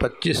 25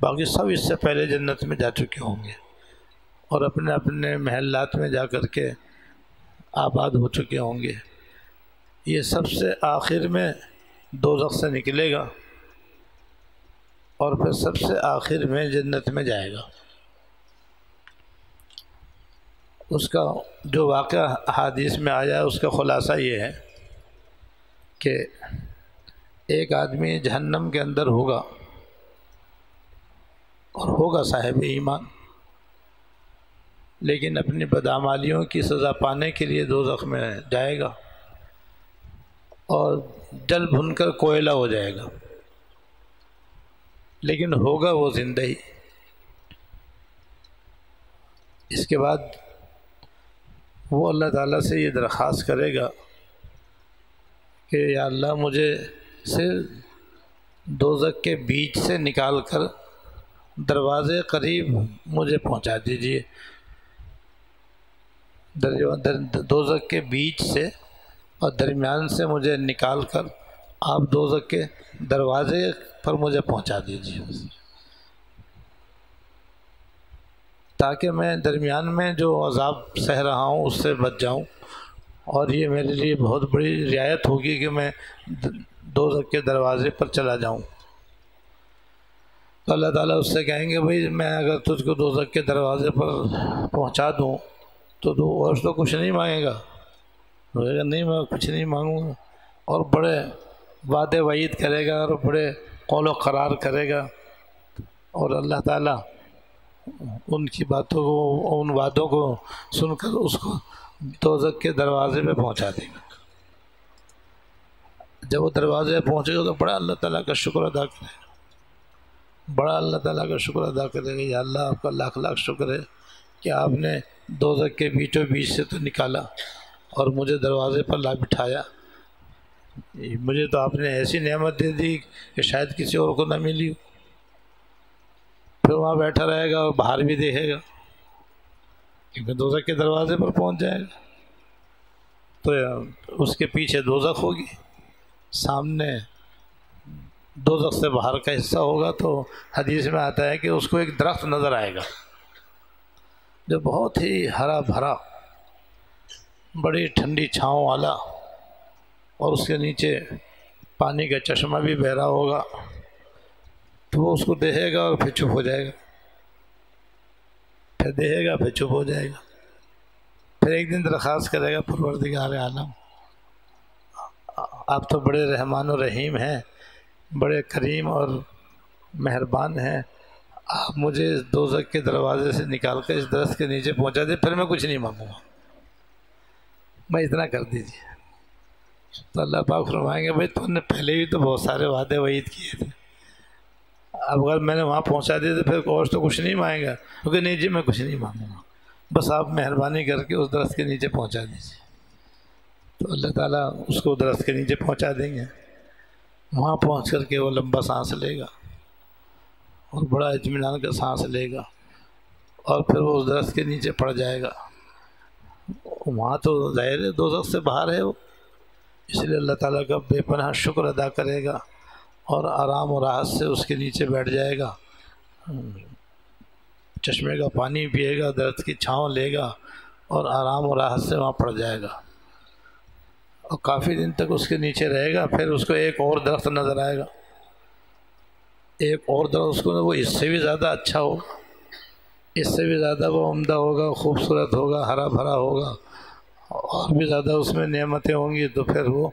باقی سب اس سے پہلے جنت میں جا چکے ہوں گے اور اپنے اپنے محلات میں جا کر کے آباد ہو چکے ہوں گے۔ یہ سب سے آخر میں دوزخ سے نکلے گا اور پھر سب سے آخر میں جنت میں جائے گا۔ اس کا جو واقعہ حدیث میں آیا ہے اس کا خلاصہ یہ ہے کہ ایک آدمی جہنم کے اندر ہوگا اور ہوگا صاحب ایمان، لیکن اپنی بدعمالیوں کی سزا پانے کے لیے دوزخ میں جائے گا اور جل بھن کر کوئلہ ہو جائے گا، لیکن ہوگا وہ زندہ ہی۔ اس کے بعد وہ اللہ تعالیٰ سے یہ درخواست کرے گا کہ یا اللہ مجھے صرف دوزخ کے بیچ سے نکال کر دروازے قریب مجھے پہنچا دیجیے، دوزخ کے بیچ سے اور درمیان سے مجھے نکال کر آپ دوزخ کے دروازے پر مجھے پہنچا دیجیے، تاکہ میں درمیان میں جو عذاب سہ رہا ہوں اس سے بچ جاؤں، اور یہ میرے لیے بہت بڑی رعایت ہوگی کہ میں دوزخ کے دروازے پر چلا جاؤں۔ تو اللہ تعالیٰ اس سے کہیں گے بھئی میں اگر تجھ کو دوزخ کے دروازے پر پہنچا دوں تو اور تو کچھ نہیں مانگے گا؟ کہے گا نہیں میں کچھ نہیں مانگوں گا، اور بڑے وعدے وعید کرے گا اور بڑے قول و قرار کرے گا، اور اللہ تعالیٰ ان کی باتوں کو، ان وعدوں کو سن کر اس کو دوزخ کے دروازے پہ پہنچا دے گا۔ جب وہ دروازے پہ پہنچے گا تو بڑا اللہ تعالیٰ کا شکر ادا کرے گا، بڑا اللہ تعالیٰ کا شکر ادا کرے گا، یا اللہ آپ کا لاکھ لاکھ شکر ہے کہ آپ نے دوزخ کے بیچوں بیچ سے تو نکالا اور مجھے دروازے پر لا بٹھایا، مجھے تو آپ نے ایسی نعمت دے دی کہ شاید کسی اور کو نہ ملی ہو۔ پھر وہاں بیٹھا رہے گا اور باہر بھی دیکھے گا کیونکہ دوزخ کے دروازے پر پہنچ جائے گا، تو اس کے پیچھے دوزخ ہوگی، سامنے دوزخ سے باہر کا حصہ ہوگا۔ تو حدیث میں آتا ہے کہ اس کو ایک درخت نظر آئے گا جو بہت ہی ہرا بھرا، بڑی ٹھنڈی چھاؤں والا، اور اس کے نیچے پانی کا چشمہ بھی بہہ رہا ہوگا۔ تو وہ اس کو دیکھے گا اور پھر چپ ہو جائے گا، پھر دیکھے گا پھر چپ ہو جائے گا، پھر ایک دن درخواست کرے گا پروردگار عالم آپ تو بڑے رحمان و رحیم ہیں، بڑے کریم اور مہربان ہیں، آپ مجھے دوزخ کے دروازے سے نکال کر اس درخت کے نیچے پہنچا دے، پھر میں کچھ نہیں مانگوں گا، میں اتنا کر دیجیے۔ تو اللہ پاک فرمائیں گے بھائی تو نے پہلے بھی تو بہت سارے وعدے وعید کیے تھے، اب اگر میں نے وہاں پہنچا دیا تو پھر اور تو کچھ نہیں مانگے گا؟ کیونکہ نہیں جی میں کچھ نہیں مانگوں گا، بس آپ مہربانی کر کے اس درخت کے نیچے پہنچا دیجیے۔ تو اللہ تعالیٰ اس کو درخت کے نیچے پہنچا دیں گے، وہاں پہنچ کر کے وہ لمبا سانس لے گا اور بڑا اطمینان کا سانس لے گا، اور پھر وہ اس درخت کے نیچے پڑ جائے گا۔ وہاں تو ظاہر ہے دوزخ سے باہر ہے وہ، اس لیے اللہ تعالیٰ کا بے پناہ شکر ادا کرے گا اور آرام و راحت سے اس کے نیچے بیٹھ جائے گا، چشمے کا پانی پیے گا، درخت کی چھاؤں لے گا اور آرام و راحت سے وہاں پڑ جائے گا، اور کافی دن تک اس کے نیچے رہے گا۔ پھر اس کو ایک اور درخت نظر آئے گا، ایک اور درخت اس کو وہ اس سے بھی زیادہ اچھا ہوگا، اس سے بھی زیادہ وہ عمدہ ہوگا، خوبصورت ہوگا، ہرا بھرا ہوگا، اور بھی زیادہ اس میں نعمتیں ہوں گی۔ تو پھر وہ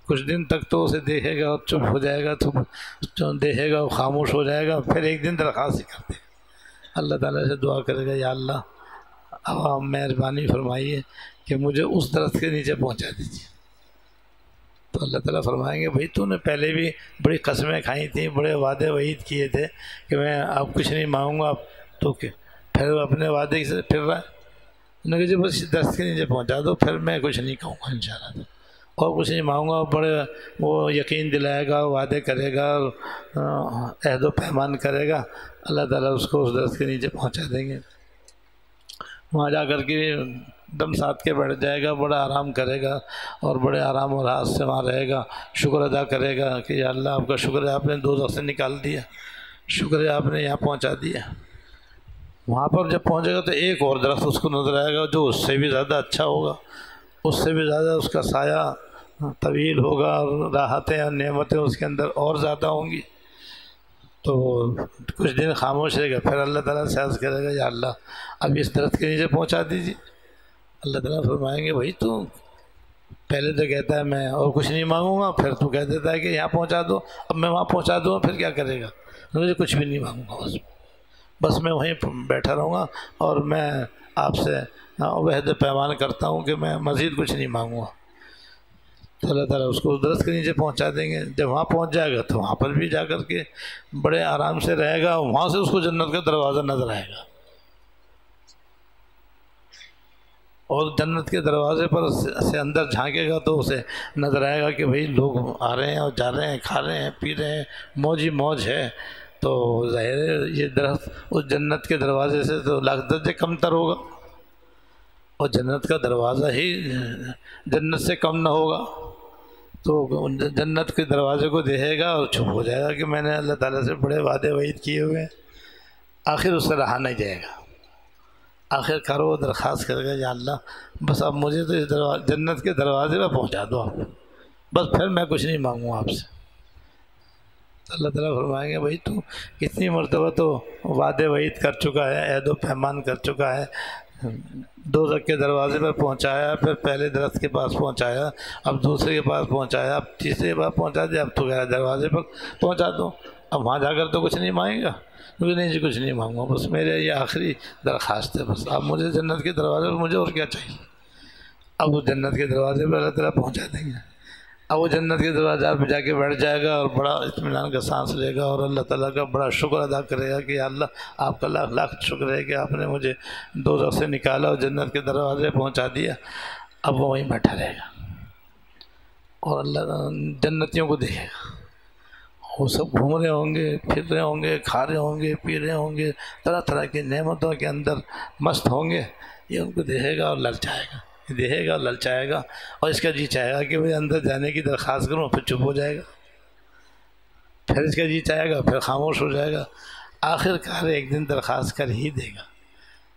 کچھ دن تک تو اسے دیکھے گا اور چپ ہو جائے گا، تو دیکھے گا اور خاموش ہو جائے گا، پھر ایک دن درخواست کرتے گا، اللہ تعالیٰ سے دعا کرے گا یا اللہ اب آپ مہربانی فرمائیے کہ مجھے اس درخت کے نیچے پہنچا دیجیے۔ تو اللہ تعالیٰ فرمائیں گے بھائی تو نے پہلے بھی بڑی قسمیں کھائی تھیں، بڑے وعدے وعید کیے تھے کہ میں اب کچھ نہیں مانگوں گا، تو پھر اپنے وعدے سے پھر رہا ہے، انہوں نے کہا جی بس درخت کے نیچے پہنچا دو، پھر میں کچھ نہیں کہوں گا انشاءاللہ، اور کچھ نہیں مانگوں گا۔ بڑے وہ یقین دلائے گا، وعدے کرے گا، عہد و پیمان کرے گا، اللہ تعالیٰ اس کو اس درخت کے نیچے پہنچا دیں گے۔ وہاں جا کر کے دم ساتھ کے بیٹھ جائے گا، بڑا آرام کرے گا اور بڑے آرام و راحت سے وہاں رہے گا، شکر ادا کرے گا کہ یا اللہ آپ کا شکر ہے آپ نے دوزخ سے نکال دیا، شکر ہے آپ نے یہاں پہنچا دیا۔ وہاں پر جب پہنچے گا تو ایک اور درخت اس کو نظر آئے گا جو اس سے بھی زیادہ اچھا ہوگا، اس سے بھی زیادہ اس کا سایہ طویل ہوگا، اور راحتیں اور نعمتیں اس کے اندر اور زیادہ ہوں گی۔ تو کچھ دن خاموش رہے گا، پھر اللہ تعالیٰ سے عرض کرے گا یا اللہ اب اس درخت کے نیچے پہنچا دیجیے۔ اللہ تعالیٰ فرمائیں گے بھائی تو پہلے تو کہتا ہے میں اور کچھ نہیں مانگوں گا، پھر تو کہہ دیتا ہے کہ یہاں پہنچا دو، اب میں وہاں پہنچا دوں پھر کیا کرے گا؟ مجھے کچھ بھی نہیں مانگوں گا، بس میں وہیں بیٹھا رہوں گا اور میں آپ سے عہد پیمان کرتا ہوں کہ میں مزید کچھ نہیں مانگوں گا۔ تو اللہ تعالیٰ اس کو اس درخت کے نیچے پہنچا دیں گے۔ جب وہاں پہنچ جائے گا تو وہاں پر بھی جا کر کے بڑے آرام سے رہے گا، وہاں سے اس کو جنت کا دروازہ نظر آئے گا، اور جنت کے دروازے پر سے اندر جھانکے گا تو اسے نظر آئے گا کہ بھئی لوگ آ رہے ہیں اور جا رہے ہیں، کھا رہے ہیں، پی رہے ہیں، موج ہی موج ہے۔ تو ظاہر ہے یہ درخت اس جنت کے دروازے سے تو لاکھ درجے کم تر ہوگا، اور جنت کا دروازہ ہی جنت سے کم نہ ہوگا، تو جنت کے دروازے کو دیکھے گا اور چپ ہو جائے گا کہ میں نے اللہ تعالیٰ سے بڑے وعدے وعید کیے ہوئے ہیں۔ آخر اس سے رہا نہیں جائے گا، آخر کار وہ درخواست کرے گا یا اللہ بس اب مجھے تو اس جنت کے دروازے پہ پہنچا دو آپ، بس پھر میں کچھ نہیں مانگوں آپ سے۔ تو اللہ تعالیٰ فرمائیں گے بھائی تو کتنی مرتبہ تو وعدے وعید کر چکا ہے، عہد و پیمان کر چکا ہے، دوزخ کے دروازے پر پہنچایا، پھر پہلے درخت کے پاس پہنچایا، اب دوسرے کے پاس پہنچایا، اب تیسرے کے پاس پہنچا دیا، اب تو غیر دروازے پر پہنچا دو، اب وہاں جا کر تو کچھ نہیں مانگے گا، کیونکہ نہیں جی کچھ نہیں مانگوں گا، بس میرے یہ آخری درخواست ہے، بس اب مجھے جنت کے دروازے پر مجھے اور کیا چاہیے۔ اب وہ جنت کے دروازے پر اللہ تعالیٰ پہنچا دیں گے، اب وہ جنت کے دروازے پہ جا کے بیٹھ جائے گا اور بڑا اطمینان کا سانس لے گا، اور اللہ تعالیٰ کا بڑا شکر ادا کرے گا کہ یا اللہ آپ کا لاکھ لاکھ شکر ہے کہ آپ نے مجھے دوزخ سے نکالا اور جنت کے دروازے پہنچا دیا۔ اب وہ وہیں بیٹھا رہے گا اور اللہ جنتیوں کو دیکھے گا، وہ سب گھوم رہے ہوں گے، پھر رہے ہوں گے، کھا رہے ہوں گے، پی رہے ہوں گے، طرح طرح کی نعمتوں کے اندر مست ہوں گے۔ یہ ان کو دیکھے گا اور للچائے گا، دیکھے گا للچائے گا، اور اس کا جی چاہے گا کہ میں اندر جانے کی درخواست کروں، پھر چپ ہو جائے گا، پھر اس کا جی چاہے گا، پھر خاموش ہو جائے گا، آخر کار ایک دن درخواست کر ہی دے گا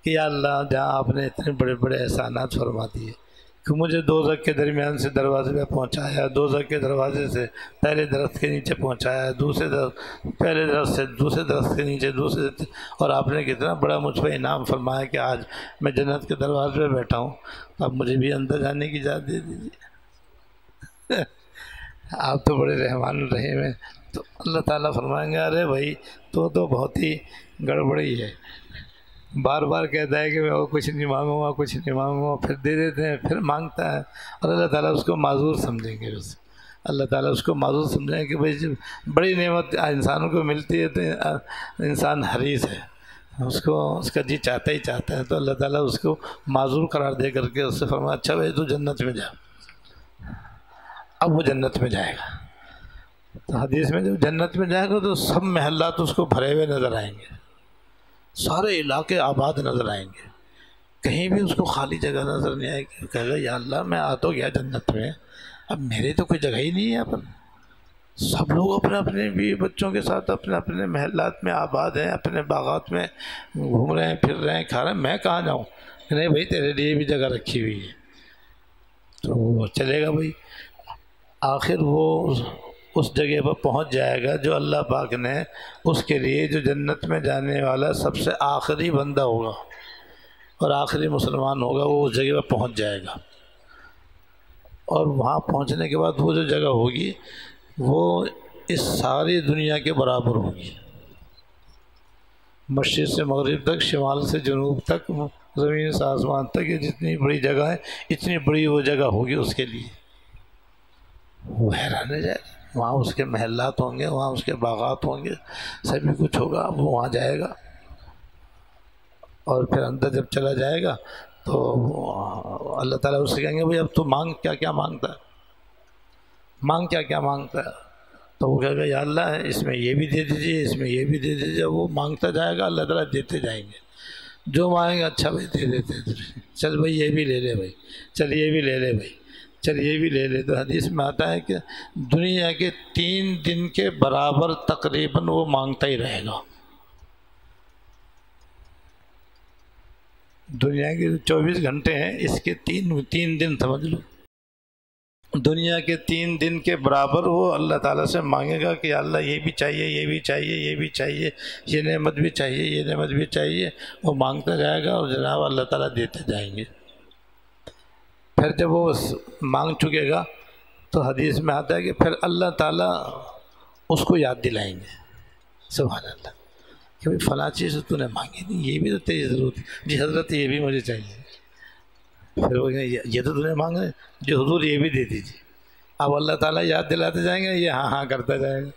کہ یا اللہ جہاں آپ نے اتنے بڑے بڑے احسانات فرما دیے کہ مجھے دوزخ کے درمیان سے دروازے پہ پہنچایا، دوزخ کے دروازے سے پہلے درخت کے نیچے پہنچایا، دوسرے درخت پہلے درخت سے دوسرے درخت کے نیچے دوسرے، اور آپ نے کتنا بڑا مجھ پہ انعام فرمایا کہ آج میں جنت کے دروازے پہ بیٹھا ہوں، اب مجھے بھی اندر جانے کی اجازت دے دیجیے۔ آپ تو بڑے رحمان الرحیم ہیں۔ تو اللہ تعالیٰ فرمائیں گے ارے بھائی تو بہت ہی گڑبڑی ہے، بار بار کہتا ہے کہ میں وہ کچھ نہیں مانگوں گا، کچھ نہیں مانگوں گا، پھر دے دیتے ہیں، پھر مانگتا ہے، اور اللہ تعالیٰ اس کو معذور سمجھیں گے، اللہ تعالیٰ اس کو معذور سمجھیں گے کہ بھائی جب بڑی نعمت انسانوں کو ملتی ہے تو انسان حریص ہے، اس کا جی چاہتا ہی چاہتا ہے، تو اللہ تعالیٰ اس کو معذور قرار دے کر کے اس سے فرمایا اچھا بھائی تو جنت میں جا۔ اب وہ جنت میں جائے گا، تو حدیث میں جب جنت میں جائے گا تو سب محلات اس کو بھرے ہوئے نظر آئیں گے، سارے علاقے آباد نظر آئیں گے، کہیں بھی اس کو خالی جگہ نظر نہیں آئے گی، کہے گا یا اللہ میں آ تو گیا جنت میں، اب میرے تو کوئی جگہ ہی نہیں ہے یہاں پر، سب لوگ اپنے اپنے بیوی بچوں کے ساتھ اپنے اپنے محلات میں آباد ہیں، اپنے باغات میں گھوم رہے ہیں، پھر رہے ہیں، کھا رہے ہیں، میں کہاں جاؤں؟ نہیں بھائی تیرے لیے بھی جگہ رکھی ہوئی ہے، تو وہ چلے گا بھائی، آخر وہ اس جگہ پر پہنچ جائے گا جو اللہ پاک نے اس کے لیے، جو جنت میں جانے والا سب سے آخری بندہ ہوگا اور آخری مسلمان ہوگا، وہ اس جگہ پر پہنچ جائے گا، اور وہاں پہنچنے کے بعد وہ جو جگہ ہوگی وہ اس ساری دنیا کے برابر ہوگی، مشرق سے مغرب تک، شمال سے جنوب تک، زمین سے آسمان تک، یہ جتنی بڑی جگہ ہے اتنی بڑی وہ جگہ ہوگی اس کے لیے، وہ حیران رہ جائے گا، وہاں اس کے محلات ہوں گے، وہاں اس کے باغات ہوں گے، سبھی کچھ ہوگا، وہ وہاں جائے گا، اور پھر اندر جب چلا جائے گا تو اللہ تعالیٰ اس سے کہیں گے بھائی اب تو مانگ کیا کیا مانگتا ہے، مانگ کیا کیا مانگتا ہے، تو وہ کہے گا یا اللہ اس میں یہ بھی دے دیجیے، اس میں یہ بھی دے دیجیے، وہ مانگتا جائے گا، اللہ تعالیٰ دیتے جائیں گے، جو مانگیں گے اچھا بھائی دے دیتے، چل بھائی یہ بھی لے لے بھائی، چل یہ بھی لے لے بھائی، چل یہ بھی لے لے تو حدیث میں آتا ہے کہ دنیا کے 3 دن کے برابر تقریباً وہ مانگتا ہی رہے گا. دنیا کے 24 گھنٹے ہیں، اس کے 3 دن سمجھ لو، دنیا کے 3 دن کے برابر وہ اللہ تعالیٰ سے مانگے گا کہ اللہ یہ بھی چاہیے، یہ بھی چاہیے، یہ بھی چاہیے، یہ نعمت بھی چاہیے، یہ نعمت بھی چاہیے. وہ مانگتا جائے گا اور جناب اللہ تعالیٰ دیتے جائیں گے. پھر جب وہ مانگ چکے گا تو حدیث میں آتا ہے کہ پھر اللہ تعالیٰ اس کو یاد دلائیں گے. سبحان اللہ، کہ بھائی فلاں چیز تو نے مانگی نہیں، یہ بھی تو تیری ضرورت ہے. جی حضرت یہ بھی مجھے چاہیے. پھر وہ یہ تو نے مانگا ہے، جی حضور یہ بھی دے دیجیے. اب اللہ تعالیٰ یاد دلاتے جائیں گے، یہ ہاں ہاں کرتا جائے گا.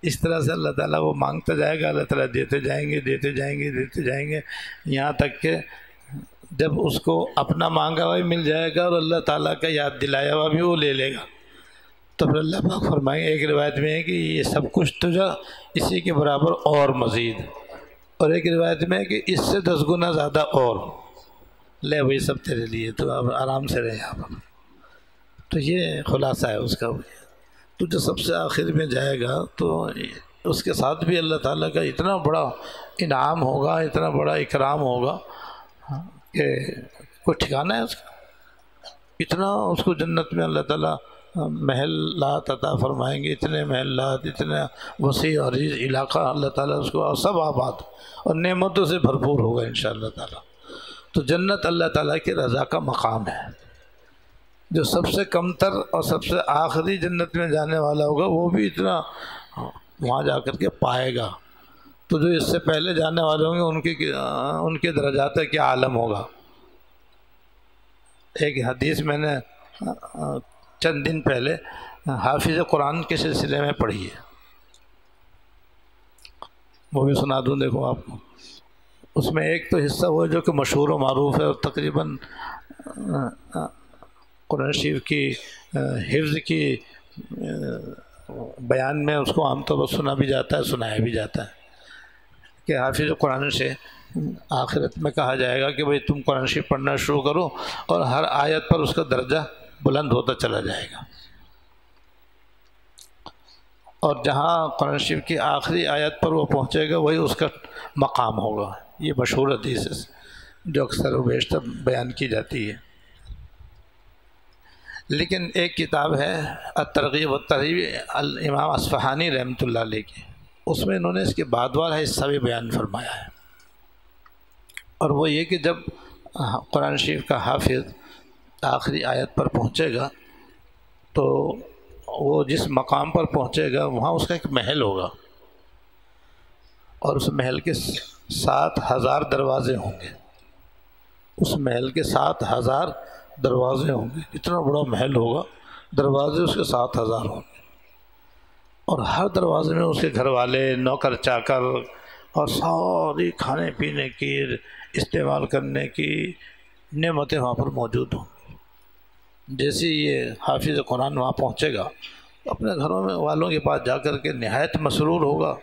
اس طرح سے اللہ تعالیٰ وہ مانگتا جائے گا، اللہ تعالیٰ دیتے جائیں گے، دیتے جائیں گے، دیتے جائیں گے، یہاں تک کہ جب اس کو اپنا مانگا ہوا بھی مل جائے گا اور اللہ تعالیٰ کا یاد دلایا ہوا بھی وہ لے لے گا. تو پھر اللہ پاک فرمائیں گے، ایک روایت میں ہے کہ یہ سب کچھ تجھا اسی کے برابر اور مزید، اور ایک روایت میں ہے کہ اس سے 10 گنا زیادہ اور لے، وہی سب تیرے لیے، تو اب آرام سے رہے یہاں پر. تو یہ خلاصہ ہے اس کا. تو جو سب سے آخر میں جائے گا تو اس کے ساتھ بھی اللہ تعالیٰ کا اتنا بڑا انعام ہوگا، اتنا بڑا اکرام ہوگا کہ کوئی ٹھکانہ ہے اس کا. اتنا اس کو جنت میں اللہ تعالیٰ محلات عطا فرمائیں گے، اتنے محلات، اتنا وسیع اور علاقہ اللہ تعالیٰ اس کو سب آباد اور نعمتوں سے بھرپور ہوگا انشاءاللہ تعالیٰ. تو جنت اللہ تعالیٰ کی رضا کا مقام ہے. جو سب سے کم تر اور سب سے آخری جنت میں جانے والا ہوگا وہ بھی اتنا وہاں جا کر کے پائے گا. تو جو اس سے پہلے جانے والے ہوں گے ان کے درجات کیا عالم ہوگا. ایک حدیث میں نے چند دن پہلے حافظ قرآن کے سلسلے میں پڑھی ہے، وہ بھی سنا دوں دیکھو آپ کو. اس میں ایک تو حصہ وہ جو کہ مشہور و معروف ہے اور تقریباً قرآن شریف کی حفظ کی بیان میں اس کو عام طور پر سنا بھی جاتا ہے، سنایا بھی جاتا ہے کہ حافظ قرآن سے آخرت میں کہا جائے گا کہ بھئی تم قرآن شریف پڑھنا شروع کرو اور ہر آیت پر اس کا درجہ بلند ہوتا چلا جائے گا. اور جہاں قرآن شریف کی آخری آیت پر وہ پہنچے گا وہی اس کا مقام ہوگا. یہ مشہور حدیث ہے جو اکثر و بیشتر بیان کی جاتی ہے. لیکن ایک کتاب ہے الترغیب والترہیب الامام اصفہانی رحمۃ اللہ علیہ کی، اس میں انہوں نے اس کے بعد والا حصہ بھی بیان فرمایا ہے. اور وہ یہ کہ جب قرآن شریف کا حافظ آخری آیت پر پہنچے گا تو وہ جس مقام پر پہنچے گا وہاں اس کا ایک محل ہوگا اور اس محل کے 7,000 دروازے ہوں گے. اس محل کے 7,000 دروازے ہوں گے. اتنا بڑا محل ہوگا، دروازے اس کے 7,000 ہوں گے اور ہر دروازے میں اس کے گھر والے، نوکر چاکر اور ساری کھانے پینے کی، استعمال کرنے کی نعمتیں وہاں پر موجود ہوں. جیسے یہ حافظ قرآن وہاں پہنچے گا اپنے گھروں میں والوں کے پاس جا کر کے نہایت مسرور ہوگا،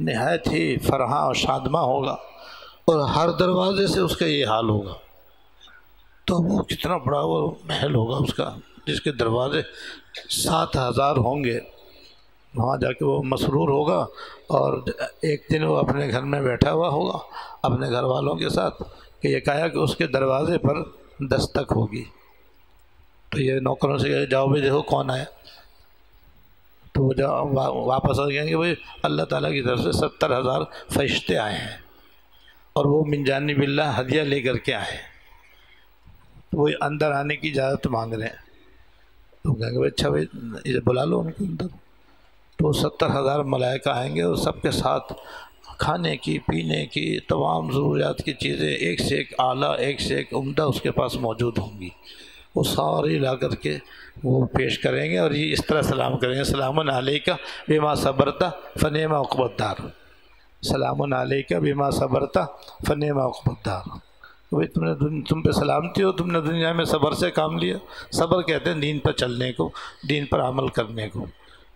نہایت ہی فرحاں اور شادماں ہوگا اور ہر دروازے سے اس کا یہ حال ہوگا. تو وہ کتنا بڑا وہ محل ہوگا اس کا جس کے دروازے 7,000 ہوں گے. وہاں جا کے وہ مسرور ہوگا اور ایک دن وہ اپنے گھر میں بیٹھا ہوا ہوگا اپنے گھر والوں کے ساتھ کہ یہ کہا کہ اس کے دروازے پر دستک ہوگی. تو یہ نوکروں سے کہے جاؤ بھی دیکھو کون آیا. تو وہ واپس آ گئے کہ بھائی اللہ تعالیٰ کی طرف سے 70,000 فرشتے آئے ہیں اور وہ من جانب اللہ ہدیہ لے کر کے آئے. تو وہ اندر آنے کی اجازت مانگ رہے ہیں. تو کہیں گے اچھا بھائی بلا لو ان کو اندر. تو 70,000 ملائکہ آئیں گے اور سب کے ساتھ کھانے کی، پینے کی، تمام ضروریات کی چیزیں ایک سے ایک اعلیٰ، ایک سے ایک عمدہ اس کے پاس موجود ہوں گی. وہ ساری لا کر کے وہ پیش کریں گے اور یہ اس طرح سلام کریں گے، سلام علیکہ بما صبرت فنعم عقبی الدار. سلام علیکہ بما صبرت فنعم عقبی الدار. بھائی تم پہ سلامتی ہو، تم نے دنیا میں صبر سے کام لیا. صبر کہتے ہیں دین پر چلنے کو، دین پر عمل کرنے کو.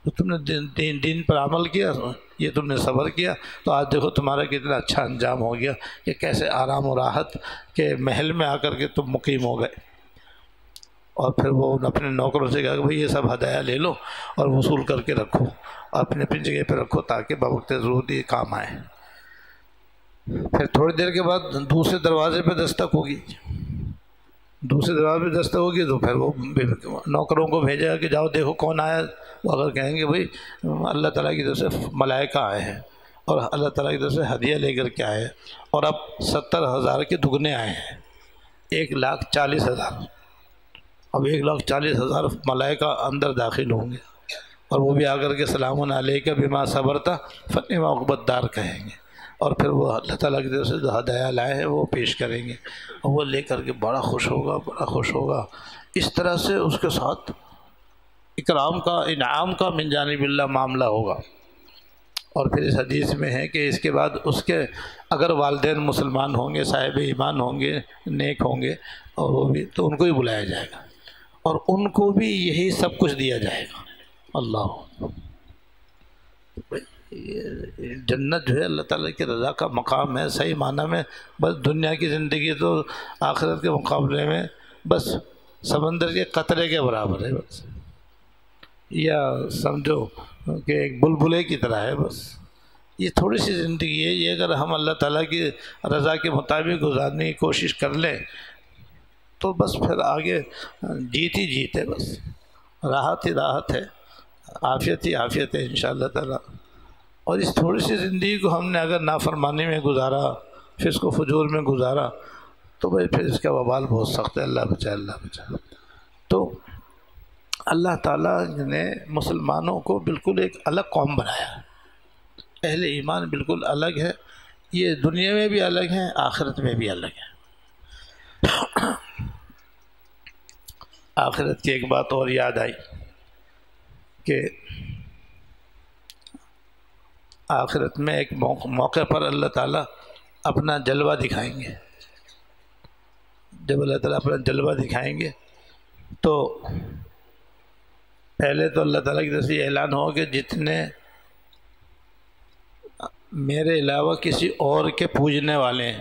تو تم نے دین پر عمل کیا، یہ تم نے صبر کیا، تو آج دیکھو تمہارا کتنا اچھا انجام ہو گیا کہ کیسے آرام و راحت کے محل میں آ کر کے تم مقیم ہو گئے. اور پھر وہ اپنے نوکروں سے کہا کہ بھئی یہ سب ہدایہ لے لو اور وصول کر کے رکھو، اپنی اپنی جگہ پہ رکھو تاکہ بوقت ضرورت یہ کام آئے۔ پھر تھوڑی دیر کے بعد دوسرے دروازے پہ دستک ہوگی، دوسرے دروازے پہ دستک ہوگی تو پھر وہ نوکروں کو بھیجے گا کہ جاؤ دیکھو کون آیا۔ وہ اگر کہیں گے بھئی اللہ تعالیٰ کی طرف سے ملائکہ آئے ہیں اور اللہ تعالیٰ کی طرف سے ہدیہ لے کر کے آئے اور اب 70,000 کے دگنے آئے ہیں، 1,40,000، اب 1,40,000 ملائکہ اندر داخل ہوں گے اور وہ بھی آ کر کے سلام علیک بما صبرت فنعم عقبی الدار کہیں گے، اور پھر وہ اللہ تعالیٰ کی طرف سے جو ہدایہ لائے ہیں وہ پیش کریں گے اور وہ لے کر کے بڑا خوش ہوگا، بڑا خوش ہوگا۔ اس طرح سے اس کے ساتھ اکرام کا، انعام کا من جانب اللہ معاملہ ہوگا۔ اور پھر اس حدیث میں ہے کہ اس کے بعد اس کے اگر والدین مسلمان ہوں گے، صاحب ایمان ہوں گے، نیک ہوں گے، اور وہ بھی تو ان کو بھی بلایا جائے گا اور ان کو بھی یہی سب کچھ دیا جائے گا۔ اللہ جنت جو ہے اللہ تعالیٰ کی رضا کا مقام ہے صحیح معنی میں۔ بس دنیا کی زندگی تو آخرت کے مقابلے میں بس سمندر کے قطرے کے برابر ہے، بس یا سمجھو کہ ایک بلبلے کی طرح ہے۔ بس یہ تھوڑی سی زندگی ہے، یہ اگر ہم اللہ تعالیٰ کی رضا کے مطابق گزارنے کی کوشش کر لیں تو بس پھر آگے جیت ہی جیت ہے، بس راحت ہی راحت ہے، عافیت ہی عافیت ہے انشاءاللہ تعالیٰ۔ اور اس تھوڑی سی زندگی کو ہم نے اگر نافرمانی میں گزارا، فسق و فجور میں گزارا تو بھائی پھر اس کا وبال بہت سخت ہے، اللہ بچائے اللہ بچائے۔ تو اللہ تعالیٰ نے مسلمانوں کو بالکل ایک الگ قوم بنایا، اہل ایمان بالکل الگ ہے، یہ دنیا میں بھی الگ ہیں، آخرت میں بھی الگ ہیں۔ آخرت کی ایک بات اور یاد آئی کہ آخرت میں ایک موقع پر اللہ تعالیٰ اپنا جلوہ دکھائیں گے۔ جب اللہ تعالیٰ اپنا جلوہ دکھائیں گے تو پہلے تو اللہ تعالیٰ کی طرف سے یہ اعلان ہوگا کہ جتنے میرے علاوہ کسی اور کے پوجنے والے ہیں،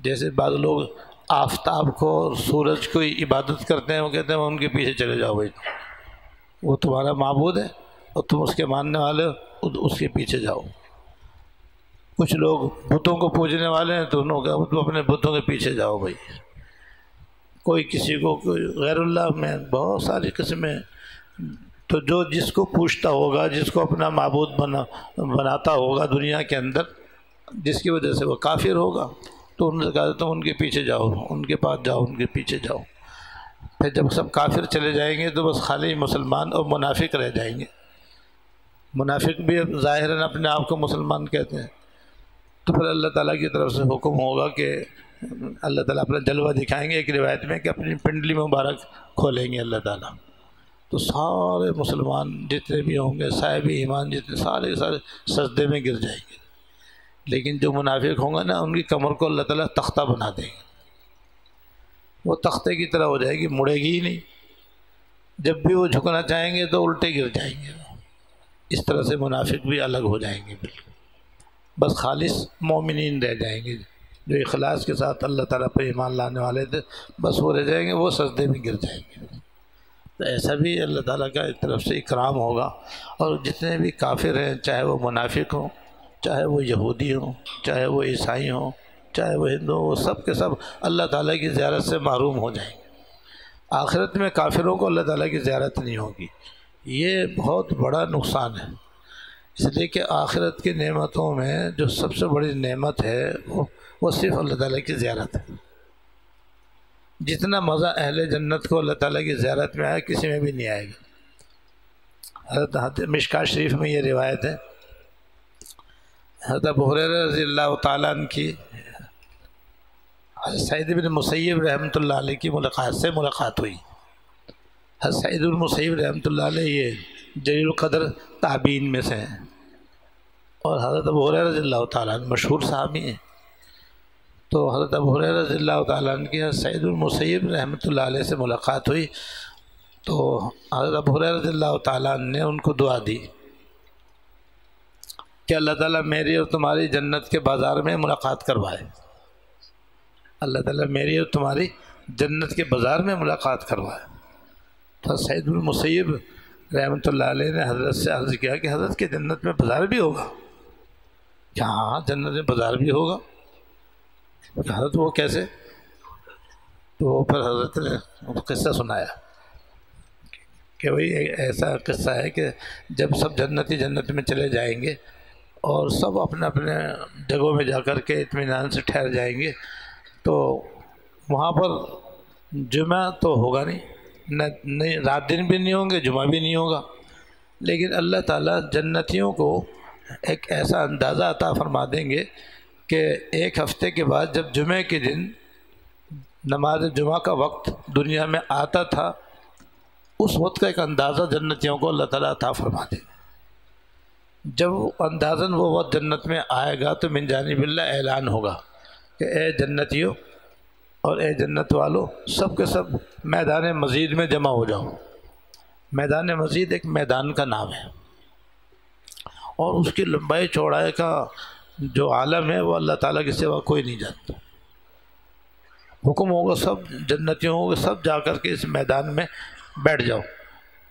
جیسے بعض لوگ آفتاب کو اور سورج کو عبادت کرتے ہیں، وہ کہتے ہیں وہ ان کے پیچھے چلے جاؤ بھائی، وہ تمہارا معبود ہے اور تم اس کے ماننے والے ہو، اس کے پیچھے جاؤ۔ کچھ لوگ بتوں کو پوجنے والے ہیں تو انہوں نے کہا تم اپنے بتوں کے پیچھے جاؤ بھائی۔ کوئی کسی کو کوئی غیر اللہ میں بہت ساری قسمیں، تو جو جس کو پوچھتا ہوگا، جس کو اپنا معبود بناتا ہوگا دنیا کے اندر، جس کی وجہ سے وہ کافر ہوگا، تو ان سے کہا تم ان کے پیچھے جاؤ، ان کے پاس جاؤ، ان کے پیچھے جاؤ۔ پھر جب سب کافر چلے جائیں گے تو بس خالی مسلمان اور منافق رہ جائیں گے۔ منافق بھی ظاہراً اپنے آپ کو مسلمان کہتے ہیں، تو پھر اللہ تعالیٰ کی طرف سے حکم ہوگا کہ اللہ تعالیٰ اپنا جلوہ دکھائیں گے، ایک روایت میں کہ اپنی پنڈلی مبارک کھولیں گے اللہ تعالیٰ، تو سارے مسلمان جتنے بھی ہوں گے، صاحب ایمان جتنے، سارے سجدے میں گر جائیں گے۔ لیکن جو منافق ہوں گے نا، ان کی کمر کو اللہ تعالیٰ تختہ بنا دیں گے، وہ تختے کی طرح ہو جائے گی، مڑے گی ہی نہیں۔ جب بھی وہ جھکنا چاہیں گے تو الٹے گر جائیں گے۔ اس طرح سے منافق بھی الگ ہو جائیں گے بالکل، بس خالص مومنین رہ جائیں گے، جو اخلاص کے ساتھ اللہ تعالیٰ پر ایمان لانے والے تھے، بس وہ رہ جائیں گے، وہ سجدے میں گر جائیں گے۔ تو ایسا بھی اللہ تعالیٰ کا ایک طرف سے اکرام ہوگا۔ اور جتنے بھی کافر ہیں، چاہے وہ منافق ہوں، چاہے وہ یہودی ہوں، چاہے وہ عیسائی ہوں، چاہے وہ ہندو ہوں، وہ سب کے سب اللہ تعالیٰ کی زیارت سے محروم ہو جائیں گے۔ آخرت میں کافروں کو اللہ تعالیٰ کی زیارت نہیں ہوگی، یہ بہت بڑا نقصان ہے۔ اس لیے کہ آخرت کی نعمتوں میں جو سب سے بڑی نعمت ہے وہ صرف اللہ تعالیٰ کی زیارت ہے۔ جتنا مزہ اہل جنت کو اللہ تعالیٰ کی زیارت میں آیا، کسی میں بھی نہیں آئے گا۔ حضرت مشکوٰۃ شریف میں یہ روایت ہے، حضرت ابو ہریرہ رضی اللہ تعالیٰ عنہ کی حضرت سعید بن مسیب رحمۃ اللہ علیہ کی ملاقات ہوئی۔ حضرت سعید بن مسیب رحمۃ اللہ علیہ یہ جلیل القدر تابعین میں سے ہیں، اور حضرت ابو ہریرہ رضی اللہ تعالیٰ عنہ مشہور صحابی ہیں۔ تو حضرت ابو ہریرہ رضی اللہ تعالیٰ عنہ کی حضرت سعید بن مسیب رحمۃ اللہ علیہ سے ملاقات ہوئی، تو حضرت ابو ہریرہ رضی اللہ تعالیٰ عنہ نے ان کو دعا دی کہ اللہ تعالیٰ میری اور تمہاری جنت کے بازار میں ملاقات کروائے، اللہ تعالیٰ میری اور تمہاری جنت کے بازار میں ملاقات کروایا۔ تو سعید بن مسیب رحمۃ اللہ علیہ نے حضرت سے عرض کیا کہ حضرت کے جنت میں بازار بھی ہوگا؟ کہ ہاں جنت میں بازار بھی ہوگا۔ حضرت وہ کیسے؟ تو وہ پھر حضرت نے قصہ سنایا کہ وہی ایسا قصہ ہے کہ جب سب جنتی جنت میں چلے جائیں گے اور سب اپنے اپنے جگہوں میں جا کر کے اطمینان سے ٹھہر جائیں گے تو وہاں پر جمعہ تو ہوگا نہیں، رات دن بھی نہیں ہوں گے، جمعہ بھی نہیں ہوگا، لیکن اللہ تعالیٰ جنتیوں کو ایک ایسا اندازہ عطا فرما دیں گے کہ ایک ہفتے کے بعد جب جمعے کے دن نماز جمعہ کا وقت دنیا میں آتا تھا، اس وقت کا ایک اندازہ جنتیوں کو اللہ تعالیٰ عطا فرما دیں گے۔ جب اندازاً وہ وقت جنت میں آئے گا تو من جانب اللہ اعلان ہوگا کہ اے جنتیوں اور اے جنت والو، سب کے سب میدان مزید میں جمع ہو جاؤ۔ میدان مزید ایک میدان کا نام ہے اور اس کی لمبائی چوڑائی کا جو عالم ہے وہ اللہ تعالیٰ کے سوا کوئی نہیں جانتا۔ حکم ہوگا سب جنتیوں کو سب جا کر کے اس میدان میں بیٹھ جاؤ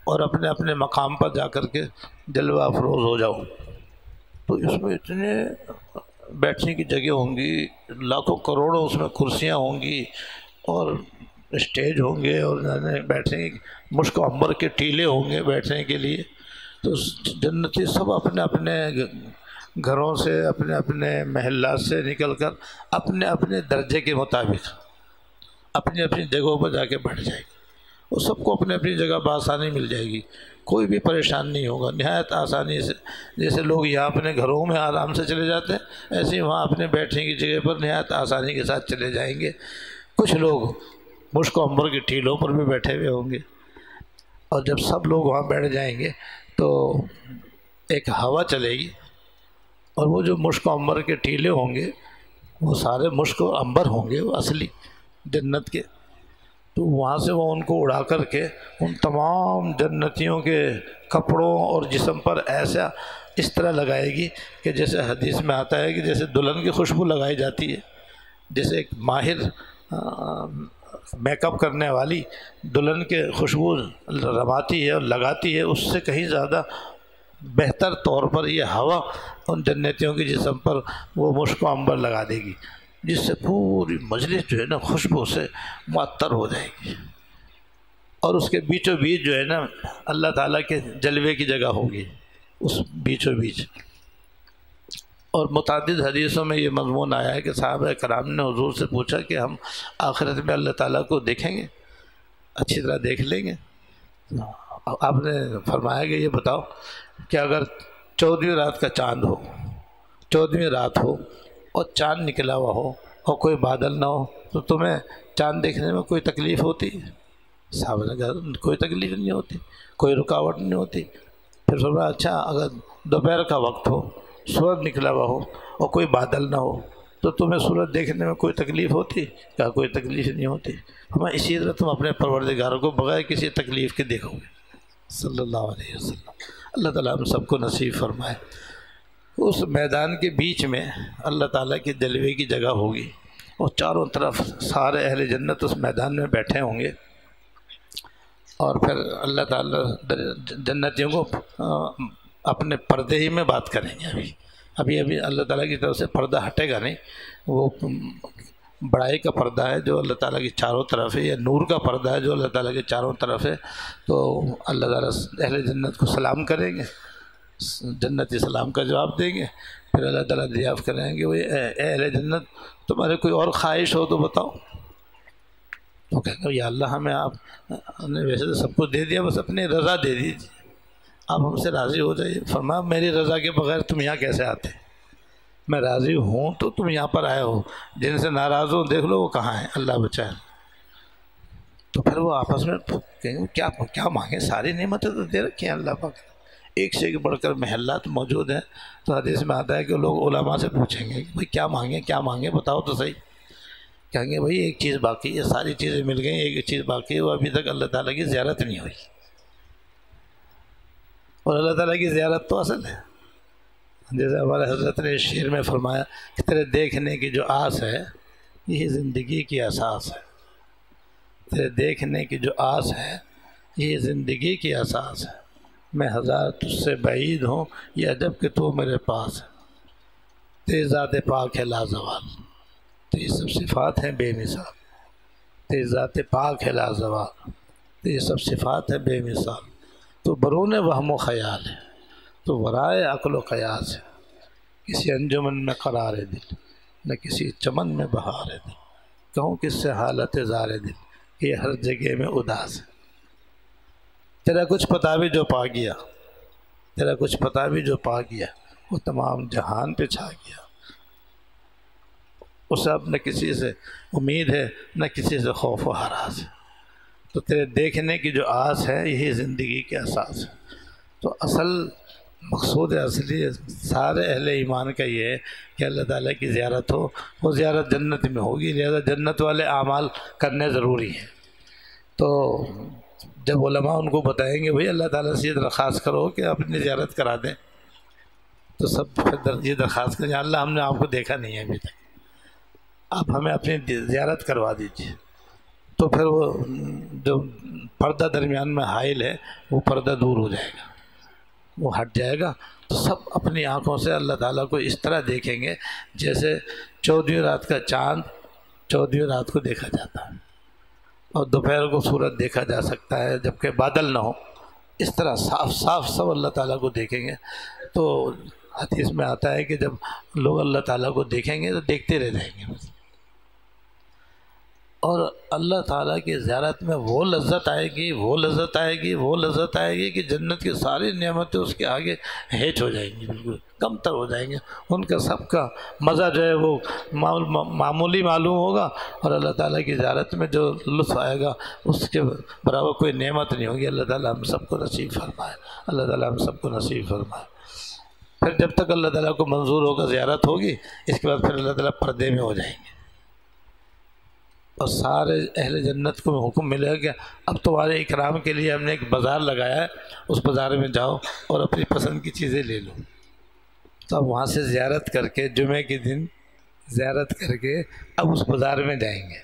اور اپنے اپنے مقام پر جا کر کے جلوہ افروز ہو جاؤ۔ تو اس میں اتنے بیٹھنے کی جگہ ہوں گی، لاکھوں کروڑوں اس میں کرسیاں ہوں گی اور اسٹیج ہوں گے اور بیٹھنے کی مشک و عنبر کے ٹیلے ہوں گے بیٹھنے کے لیے۔ تو جنتی سب اپنے اپنے گھروں سے اپنے اپنے محلات سے نکل کر اپنے اپنے درجے کے مطابق اپنی اپنی جگہوں پر جا کے بیٹھ جائے گی۔ وہ سب کو اپنی اپنی جگہ بآسانی مل جائے گی، کوئی بھی پریشان نہیں ہوگا، نہایت آسانی سے۔ جیسے لوگ یہاں اپنے گھروں میں آرام سے چلے جاتے ہیں، ایسے ہی وہاں اپنے بیٹھنے کی جگہ پر نہایت آسانی کے ساتھ چلے جائیں گے۔ کچھ لوگ مشک و عنبر کی ٹیلوں پر بھی بیٹھے ہوئے ہوں گے، اور جب سب لوگ وہاں بیٹھ جائیں گے تو ایک ہوا چلے گی اور وہ جو مشک و عنبر کے ٹیلے ہوں گے وہ سارے مشک و عنبر ہوں گے، وہ اصلی جنت کے۔ تو وہاں سے وہ ان کو اڑا کر کے ان تمام جنتیوں کے کپڑوں اور جسم پر ایسا اس طرح لگائے گی کہ جیسے حدیث میں آتا ہے کہ جیسے دلہن کی خوشبو لگائی جاتی ہے، جیسے ایک ماہر میک اپ کرنے والی دلہن کے خوشبو رواتی ہے اور لگاتی ہے، اس سے کہیں زیادہ بہتر طور پر یہ ہوا ان جنتیوں کے جسم پر وہ مشک و عنبر لگا دے گی، جس سے پوری مجلس جو ہے نا خوشبو سے معطر ہو جائے گی۔ اور اس کے بیچوں بیچ جو ہے نا اللہ تعالیٰ کے جلوے کی جگہ ہوگی اس بیچوں بیچ۔ اور متعدد حدیثوں میں یہ مضمون آیا ہے کہ صحابہ کرام نے حضور سے پوچھا کہ ہم آخرت میں اللہ تعالیٰ کو دیکھیں گے، اچھی طرح دیکھ لیں گے؟ آپ نے فرمایا کہ یہ بتاؤ کہ اگر 14ویں رات کا چاند ہو، 14ویں رات ہو اور چاند نکلا ہوا ہو اور کوئی بادل نہ ہو تو تمہیں چاند دیکھنے میں کوئی تکلیف ہوتی؟ صحابہ نے کہا کوئی تکلیف نہیں ہوتی، کوئی رکاوٹ نہیں ہوتی۔ پھر فرمایا اچھا اگر دوپہر کا وقت ہو، سورج نکلا ہوا ہو اور کوئی بادل نہ ہو تو تمہیں سورج دیکھنے میں کوئی تکلیف ہوتی؟ کہا کوئی تکلیف نہیں ہوتی۔ فرمایا اسی طرح تم اپنے پروردگار کو بغیر کسی تکلیف کے دیکھو گے صلی اللہ علیہ وسلم۔ اللہ تعالیٰ ہم سب کو نصیب فرمائے۔ اس میدان کے بیچ میں اللہ تعالیٰ کے جلوے کی جگہ ہوگی اور چاروں طرف سارے اہل جنت اس میدان میں بیٹھے ہوں گے، اور پھر اللہ تعالیٰ جنتیوں کو اپنے پردے ہی میں بات کریں گے۔ ابھی اللہ تعالیٰ کی طرف سے پردہ ہٹے گا نہیں، وہ بڑائی کا پردہ ہے جو اللہ تعالیٰ کی چاروں طرف ہے، یا نور کا پردہ ہے جو اللہ تعالیٰ کے چاروں طرف ہے۔ تو اللہ تعالیٰ اہل جنت کو سلام کریں گے، جنتی سلام کا جواب دیں گے، پھر اللہ تعالیٰ دریافت کریں گے اے اہل جنت تمہارے کوئی اور خواہش ہو تو بتاؤ۔ تو کہیں گے یا اللہ ہمیں آپ نے ویسے تو سب کچھ دے دیا، بس اپنی رضا دے دیجیے، آپ ہم سے راضی ہو جائیے۔ فرمایا میری رضا کے بغیر تم یہاں کیسے آتے؟ میں راضی ہوں تو تم یہاں پر آئے ہو، جن سے ناراض ہو دیکھ لو وہ کہاں ہیں، اللہ بچائے۔ تو پھر وہ آپس میں کہیں گے کیا مانگیں، ساری نعمتیں تو دے رکھی ہیں اللہ پاک، ایک سے ایک بڑھ کر محلات موجود ہیں۔ تو حدیث میں آتا ہے کہ لوگ علماء سے پوچھیں گے بھائی کیا مانگیں بتاؤ تو صحیح۔ کہیں گے بھائی ایک چیز باقی ہے، ساری چیزیں مل گئیں، ایک چیز باقی ہے، وہ ابھی تک اللہ تعالیٰ کی زیارت نہیں ہوئی۔ اور اللہ تعالیٰ کی زیارت تو اصل ہے، جیسے ہمارے حضرت نے اس شعر میں فرمایا کہ تیرے دیکھنے کی جو آس ہے یہی زندگی کی اساس ہے۔ تیرے دیکھنے کی جو آس ہے یہ زندگی کی اساس ہے، میں ہزار تجھ سے بعید ہوں یہ عجب کہ تو میرے پاس ہے، تیری ذات پاک ہے لازوال، تیری سب صفات ہیں بے مثال، تیری ذات پاک ہے لازوال، تیری سب صفات ہے بے مثال، تو برون وہم و خیال ہے، تو ورائے عقل و قیاس ہے، کسی انجمن میں قرار دل نہ کسی چمن میں بہار دل، کہوں کس سے حالت زار دل کہ یہ ہر جگہ میں اداس ہے، تیرا کچھ پتا بھی جو پا گیا، تیرا کچھ پتا بھی جو پا گیا وہ تمام جہان پہ چھا گیا، اسے اب نہ کسی سے امید ہے نہ کسی سے خوف و ہراس ہے، تو تیرے دیکھنے کی جو آس ہے یہی زندگی کے اساس ہے۔ تو اصل مقصود اصلی سارے اہل ایمان کا یہ ہے کہ اللہ تعالیٰ کی زیارت ہو، وہ زیارت جنت میں ہوگی، لہذا جنت والے اعمال کرنے ضروری ہیں۔ تو جب علماء ان کو بتائیں گے بھئی اللہ تعالیٰ سے یہ درخواست کرو کہ اپنی زیارت کرا دیں، تو سب پھر یہ درخواست کریں اللہ ہم نے آپ کو دیکھا نہیں ہے ابھی تک، آپ ہمیں اپنی زیارت کروا دیجیے، تو پھر وہ جو پردہ درمیان میں حائل ہے وہ پردہ دور ہو جائے گا، وہ ہٹ جائے گا، تو سب اپنی آنکھوں سے اللہ تعالیٰ کو اس طرح دیکھیں گے جیسے 14ویں رات کا چاند 14ویں رات کو دیکھا جاتا ہے، اور دوپہر کو سورج دیکھا جا سکتا ہے جبکہ بادل نہ ہو، اس طرح صاف صاف سب اللہ تعالیٰ کو دیکھیں گے۔ تو حدیث میں آتا ہے کہ جب لوگ اللہ تعالیٰ کو دیکھیں گے تو دیکھتے رہ جائیں گے بس، اور اللہ تعالیٰ کی زیارت میں وہ لذت آئے گی، وہ لذت آئے گی، وہ لذت آئے گی کہ جنت کی ساری نعمتیں اس کے آگے ہیچ ہو جائیں گی، بالکل کم تر ہو جائیں گے، ان کا سب کا مزہ جو ہے وہ معمولی معلوم ہوگا، اور اللہ تعالیٰ کی زیارت میں جو لطف آئے گا اس کے برابر کوئی نعمت نہیں ہوگی۔ اللہ تعالیٰ ہم سب کو نصیب فرمائے، اللہ تعالیٰ ہم سب کو نصیب فرمائے۔ پھر جب تک اللہ تعالیٰ کو منظور ہوگا زیارت ہوگی، اس کے بعد پھر اللہ تعالیٰ پردے میں ہو جائیں گے، اور سارے اہل جنت کو حکم ملے گا کہ اب تمہارے اکرام کے لیے ہم نے ایک بازار لگایا ہے، اس بازار میں جاؤ اور اپنی پسند کی چیزیں لے لو۔ تو اب وہاں سے زیارت کر کے جمعے کے دن زیارت کر کے اب اس بازار میں جائیں گے،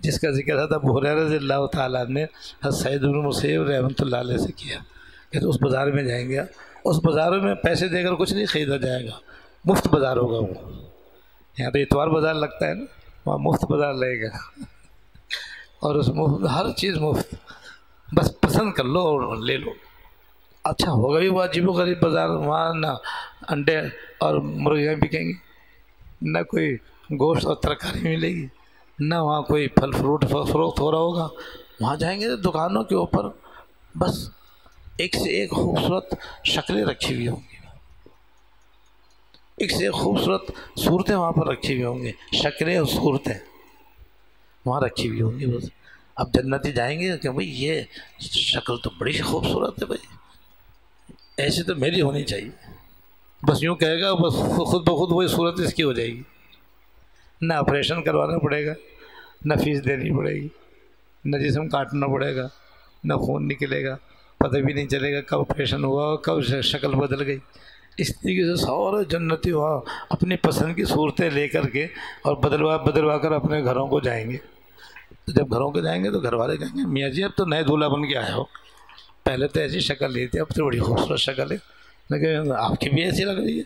جس کا ذکر حضرت ابو ہریرہ رضی اللہ تعالیٰ نے حضرت سعید بن مسیب رحمۃ اللہ علیہ سے کیا کہ اس بازار میں جائیں گے، اس بازاروں میں پیسے دے کر کچھ نہیں خریدا جائے گا، مفت بازار ہوگا وہ۔ یہاں تو اتوار بازار لگتا ہے نا، وہاں مفت بازار لگے گا، اور اس مفت ہر چیز مفت، بس پسند کر لو اور لے لو۔ اچھا ہوگا بھی وہ عجیب و غریب بازار، وہاں نہ انڈے اور مرغیاں بکیں گی، نہ کوئی گوشت اور ترکاری ملے گی، نہ وہاں کوئی پھل فروٹ فروخت ہو رہا ہوگا۔ وہاں جائیں گے تو دکانوں کے اوپر بس ایک سے ایک خوبصورت شکلیں رکھی ہوئی ہوں گی، ایک سے ایک خوبصورت صورتیں وہاں پر رکھی ہوئی ہوں گی، شکلیں اور صورتیں وہاں رکھی ہوئی ہوں گی۔ بس اب جنتی جائیں گے کہ بھئی یہ شکل تو بڑی خوبصورت ہے، بھائی ایسے تو میری ہونی چاہیے، بس یوں کہے گا، بس خود بخود وہی صورت اس کی ہو جائے گی، نہ آپریشن کروانا پڑے گا، نہ فیس دینی پڑے گی، نہ جسم کاٹنا پڑے گا، نہ خون نکلے گا، پتہ بھی نہیں چلے گا کب آپریشن ہوا، کب شکل بدل گئی۔ اس طریقے سے سارے جنتی وہاں اپنی پسند کی صورتیں لے کر کے اور بدلوا کر اپنے گھروں کو جائیں گے۔ تو جب گھروں کو جائیں گے تو گھر والے کہیں گے میاں جی اب تو نئے دولہا بن کے آئے ہو، پہلے تو ایسی شکل نہیں تھی، اب تو بڑی خوبصورت شکل ہے، لیکن آپ کی بھی ایسی لگ رہی ہے،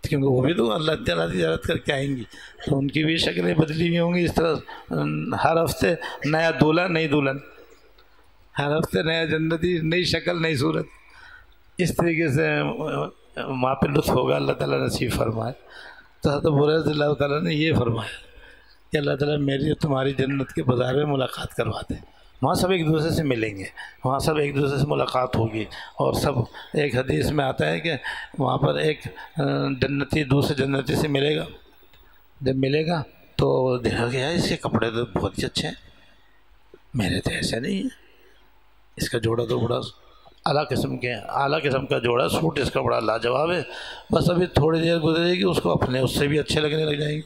کیونکہ وہ بھی تو اللہ تعالیٰ کی زیارت کر کے آئیں گی، تو ان کی بھی شکلیں بدلی ہوئی ہوں گی۔ اس طرح ہر ہفتے نیا دولہا نئی دلہن، ہر ہفتے نیا جنتی، نئی شکل نئی صورت، اس طریقے سے وہاں پہ لطف ہوگا، اللہ تعالیٰ نصیب فرمائے۔ تو حضرت ابو ہریرہ رضی اللہ تعالیٰ نے یہ فرمایا کہ اللہ تعالیٰ میری اور تمہاری جنت کے بازار میں ملاقات کروا دے، وہاں سب ایک دوسرے سے ملیں گے، وہاں سب ایک دوسرے سے ملاقات ہوگی، اور سب ایک حدیث میں آتا ہے کہ وہاں پر ایک جنتی دوسرے جنتی سے ملے گا، جب ملے گا تو دیکھا گیا اس کے کپڑے تو بہت ہی اچھے ہیں، میرے تو ایسے نہیں ہیں، اس کا جوڑا تو بڑا اعلیٰ قسم کا جوڑا، سوٹ اس کا بڑا لاجواب ہے، بس ابھی تھوڑی دیر گزرے گی اس کو اپنے اس سے بھی اچھے لگنے لگ جائیں گے،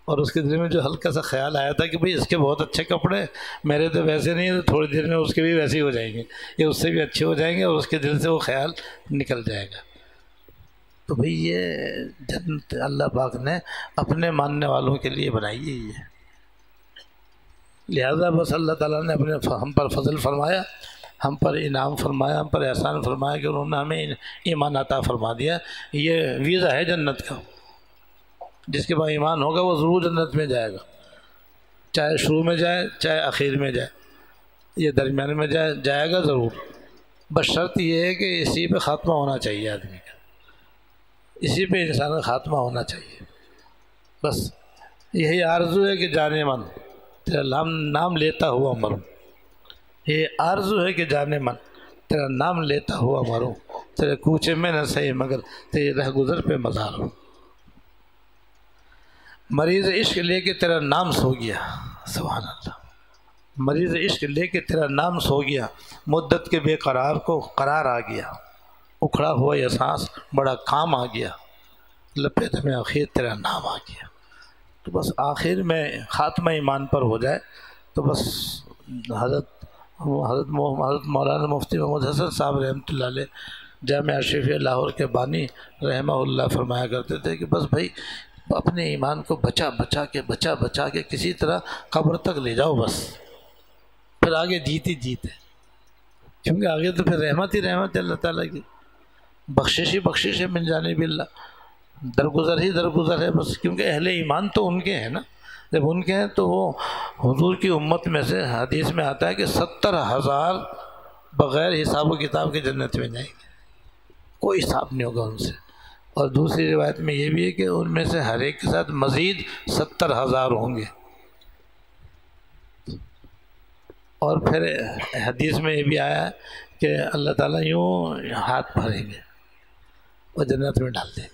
اور اس کے دل میں جو ہلکا سا خیال آیا تھا کہ بھئی اس کے بہت اچھے کپڑے ہیں، میرے تو ویسے نہیں ہیں، تو تھوڑی دیر میں اس کے بھی ویسے ہی ہو جائیں گے، یہ اس سے بھی اچھے ہو جائیں گے، اور اس کے دل سے وہ خیال نکل جائے گا۔ تو بھئی یہ جنت اللہ پاک نے اپنے ماننے والوں کے لیے بنائی ہے، لہذا بس اللہ تعالیٰ نے ہم پر فضل فرمایا، ہم پر انعام فرمایا، ہم پر احسان فرمایا کہ انہوں نے ہمیں ایمان عطا فرما دیا۔ یہ ویزا ہے جنت کا، جس کے بعد ایمان ہوگا وہ ضرور جنت میں جائے گا، چاہے شروع میں جائے چاہے آخر میں جائے، یہ درمیان میں جائے گا ضرور۔ بس شرط یہ ہے کہ اسی پہ خاتمہ ہونا چاہیے آدمی کا، اسی پہ انسان کا خاتمہ ہونا چاہیے۔ بس یہی آرزو ہے کہ جانے من تیرا نام لیتا ہوا مروں، یہ آرزو ہے کہ جانے من تیرا نام لیتا ہوا مروں، تیرے کوچے میں نہ صحیح مگر تیرے رہ گزر پہ مزار ہو۔ مریض عشق لے کے تیرا نام سو گیا، سبحان اللہ، مریض عشق لے کے تیرا نام سو گیا، مدت کے بے قرار کو قرار آ گیا، اکھڑا ہوا یہ سانس بڑا کام آ گیا، لپیٹ میں آخر تیرا نام آ گیا۔ تو بس آخر میں خاتمہ ایمان پر ہو جائے تو بس حضرت مولانا مفتی محمد حسن صاحب رحمۃ اللہ علیہ جامعہ اشرفیہ لاہور کے بانی رحمہ اللہ فرمایا کرتے تھے کہ بس بھائی اپنے ایمان کو بچا کے کسی طرح قبر تک لے جاؤ، بس پھر آگے جیت ہی جیت ہے، کیونکہ آگے تو پھر رحمت ہی رحمت ہے اللہ تعالیٰ کی، بخشش ہی بخشش ہے من جانب اللہ، درگزر ہی درگزر ہے بس، کیونکہ اہل ایمان تو ان کے ہیں نا، جب ان کے ہیں تو وہ حضور کی امت میں سے حدیث میں آتا ہے کہ 70,000 بغیر حساب و کتاب کے جنت میں جائیں گے، کوئی حساب نہیں ہوگا ان سے۔ اور دوسری روایت میں یہ بھی ہے کہ ان میں سے ہر ایک کے ساتھ مزید 70,000 ہوں گے۔ اور پھر حدیث میں یہ بھی آیا ہے کہ اللہ تعالیٰ یوں ہاتھ بھریں گے اور جنت میں ڈال دیں گے۔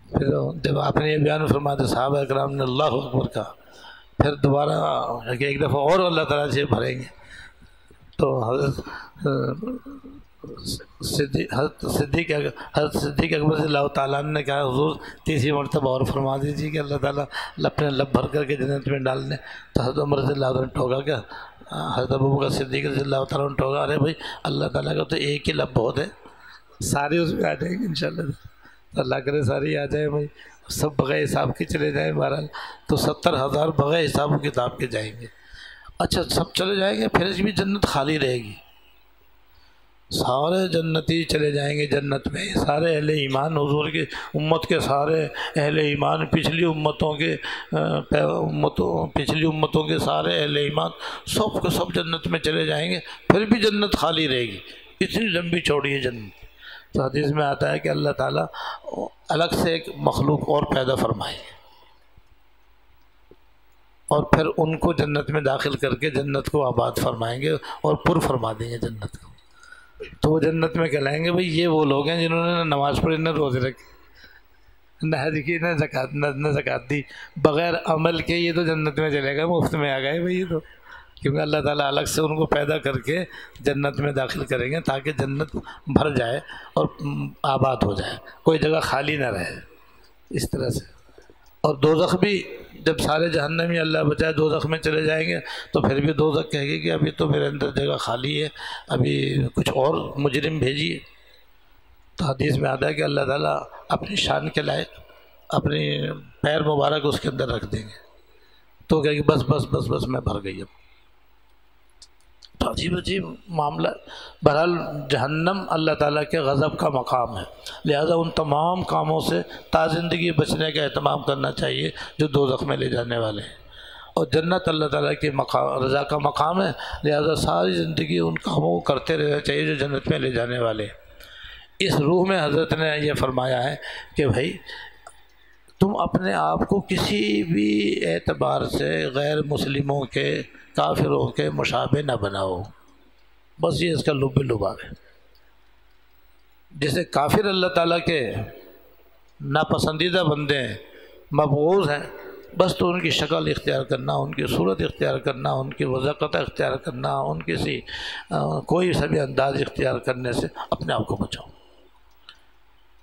پھر جب آپ نے یہ بیان فرمایا تو صحابہ اکرام نے اللہ اکبر کہا، پھر دوبارہ ایک دفعہ اور اللہ تعالیٰ سے بھریں گے، تو حضرت صدیق اکبر صلی اللہ تعالیٰ نے کہا حضور تیسری مرتبہ اور فرما دیجیے کہ اللہ تعالیٰ اپنے لب بھر کر کے جنت میں ڈال دیں۔ تو حضرت عمر رضی اللہ عنہ نے ٹوکا، کیا حضرت ابوبکر صدیق رضی اللہ تعالیٰ نے ٹوکا، ارے بھائی اللہ تعالیٰ کا تو ایک ہی لب بہت ہے، سارے اس میں آ جائیں گے انشاءاللہ، اللہ کرے ساری آ جائے بھائی، سب بغیر حساب کے چلے جائیں بہرحال، تو 70,000 بغیر حساب و کتاب کے جائیں گے۔ اچھا سب چلے جائیں گے، پھر بھی جنت خالی رہے گی، سارے جنتی چلے جائیں گے جنت میں، سارے اہل ایمان حضور کی امت کے سارے اہل ایمان، پچھلی امتوں کے سارے اہل ایمان سب کے سب جنت میں چلے جائیں گے، پھر بھی جنت خالی رہے گی، اتنی لمبی چوڑی ہے جنت۔ تو حدیث میں آتا ہے کہ اللہ تعالیٰ الگ سے ایک مخلوق اور پیدا فرمائے اور پھر ان کو جنت میں داخل کر کے جنت کو آباد فرمائیں گے اور پر فرما دیں گے جنت کو۔ تو وہ جنت میں کہلائیں گے بھئی یہ وہ لوگ ہیں جنہوں نے نہ نماز پڑھی، نہ روزے رکھے، نہ حج کی، نہ زکوٰۃ دی، بغیر عمل کے یہ تو جنت میں چلے گا، مفت میں آ گئے بھئی یہ تو، کیونکہ اللہ تعالیٰ الگ سے ان کو پیدا کر کے جنت میں داخل کریں گے تاکہ جنت بھر جائے اور آباد ہو جائے، کوئی جگہ خالی نہ رہے اس طرح سے۔ اور دوزخ بھی جب سارے جہنمی اللہ بچائے دوزخ میں چلے جائیں گے تو پھر بھی دوزخ کہے گی کہ ابھی تو میرے اندر جگہ خالی ہے، ابھی کچھ اور مجرم بھیجیے۔ تو حدیث میں آتا ہے کہ اللہ تعالیٰ اپنی شان کے لائق اپنی پیر مبارک اس کے اندر رکھ دیں گے، تو کہے گی بس بس بس بس میں بھر گئی اب۔ تو عجیب عجیب معاملہ۔ بہرحال جہنم اللہ تعالیٰ کے غضب کا مقام ہے، لہذا ان تمام کاموں سے تا زندگی بچنے کا اہتمام کرنا چاہیے جو دوزخ میں لے جانے والے ہیں، اور جنت اللہ تعالیٰ کی رضا کا مقام ہے، لہذا ساری زندگی ان کاموں کو کرتے رہنا چاہیے جو جنت میں لے جانے والے ہیں۔ اس روح میں حضرت نے یہ فرمایا ہے کہ بھائی تم اپنے آپ کو کسی بھی اعتبار سے غیر مسلموں کے، کافروں کے مشابہ نہ بناؤ، بس یہ اس کا لب لباب ہے۔ جیسے کافر اللہ تعالیٰ کے ناپسندیدہ بندے ہیں، مبغوض ہیں، بس تو ان کی شکل اختیار کرنا، ان کی صورت اختیار کرنا، ان کی وضاقت اختیار کرنا، ان کسی کوئی سا بھی انداز اختیار کرنے سے اپنے آپ کو بچاؤ،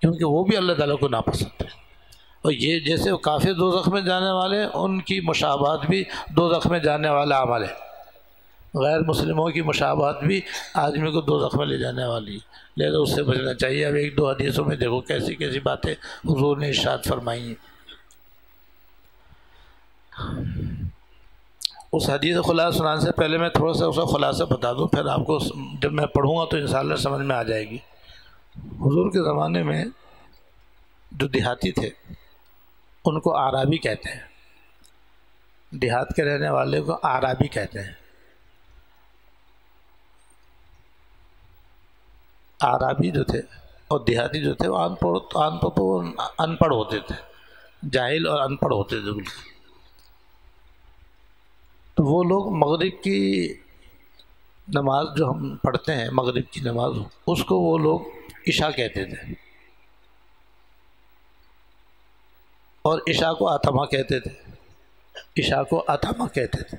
کیونکہ وہ بھی اللہ تعالیٰ کو ناپسند ہے۔ اور یہ جیسے کافر دوزخ میں جانے والے ان کی مشابہت بھی دوزخ میں جانے والا عمل ہے، غیر مسلموں کی مشابہت بھی آدمی کو دوزخ میں لے جانے والی ہے، لہذا اس سے بچنا چاہیے۔ اب ایک دو حدیثوں میں دیکھو کیسی کیسی باتیں حضور نے ارشاد فرمائی ہیں۔ اس حدیث خلاصہ سنانے سے پہلے میں تھوڑا سا اس کا خلاصہ بتا دوں، پھر آپ کو جب میں پڑھوں گا تو انشاءاللہ سمجھ میں آ جائے گی۔ حضور کے زمانے میں جو دیہاتی تھے ان کو اعرابی کہتے ہیں، دیہات کے رہنے والے کو اعرابی کہتے ہیں۔ اعرابی جو تھے اور دیہاتی جو تھے وہ ان پڑھ ہوتے تھے، جاہل اور ان پڑھ ہوتے تھے بالکل۔ تو وہ لوگ مغرب کی نماز جو ہم پڑھتے ہیں، مغرب کی نماز، اس کو وہ لوگ عشاء کہتے تھے، اور عشاء کو اتمہ کہتے تھے، عشاء کو اتمہ کہتے تھے،